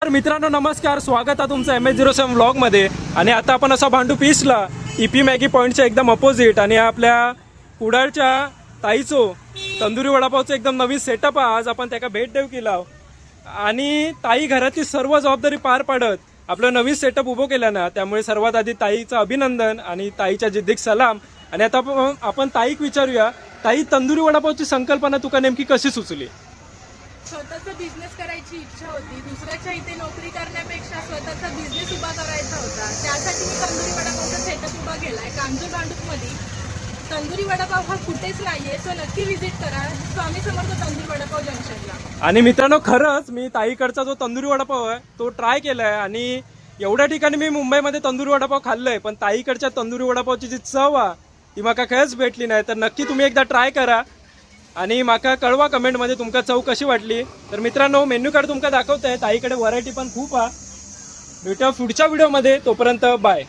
तर मित्रांनो नमस्कार, स्वागत आहे तुमचं MH07 व्लॉगमध्ये. आणि आता आपण असा भांडू पीसला EP मॅगी पॉईंटच्या एकदम अपोजिट आणि आपल्या कुडाळच्या ताईचो तंदुरी वडापावचं एकदम नवीन सेटअप आहे. आज आपण त्याला भेट देऊ केला आणि ताई घरातली सर्व जबाबदारी पार पाडत आपलं नवीन सेटअप उभं केलं ना, त्यामुळे सर्वात आधी ताईचं अभिनंदन आणि ताईच्या जिद्दीक सलाम. आणि आता आपण ताईक विचारूया, ताई तंदुरी वडापावची संकल्पना तुका नेमकी कशी सुचली? स्वतःचा बिझनेस करायची इच्छा होती. दुसऱ्याच्या इथे नोकरी करण्यापेक्षा स्वतःचा बिझनेस उभा करायचा होता. त्यासाठी मी तंदुरी वडापावचा सेटअप उभा केलाय. कांजूर भांडूपमध्ये तंदुरी वडापाव हा कुठेच नाहीये, सो नक्की व्हिजिट करा स्वामी समर्थ तंदुरी वडापाव जंक्शनला. आणि मित्रांनो खरंच मी ताईकडचा जो तंदुरी वडापाव आहे तो ट्राय केलाय आणि एवढ्या ठिकाणी मी मुंबईमध्ये तंदुरी वडापाव खाल्लंय, पण ताईकडच्या तंदुरी वडापावची जी चव आहे ती माका खरंच भेटली नाही. तर नक्की तुम्ही एकदा ट्राय करा आणि माका कळवा कमेंटमध्ये तुमका चव कशी वाटली. तर मित्रांनो मेन्यू कार्ड तुमका दाखवत आहे. ताईकडे व्हरायटी पण खूप आहे. भेटूया पुढच्या व्हिडिओमध्ये, तोपर्यंत बाय.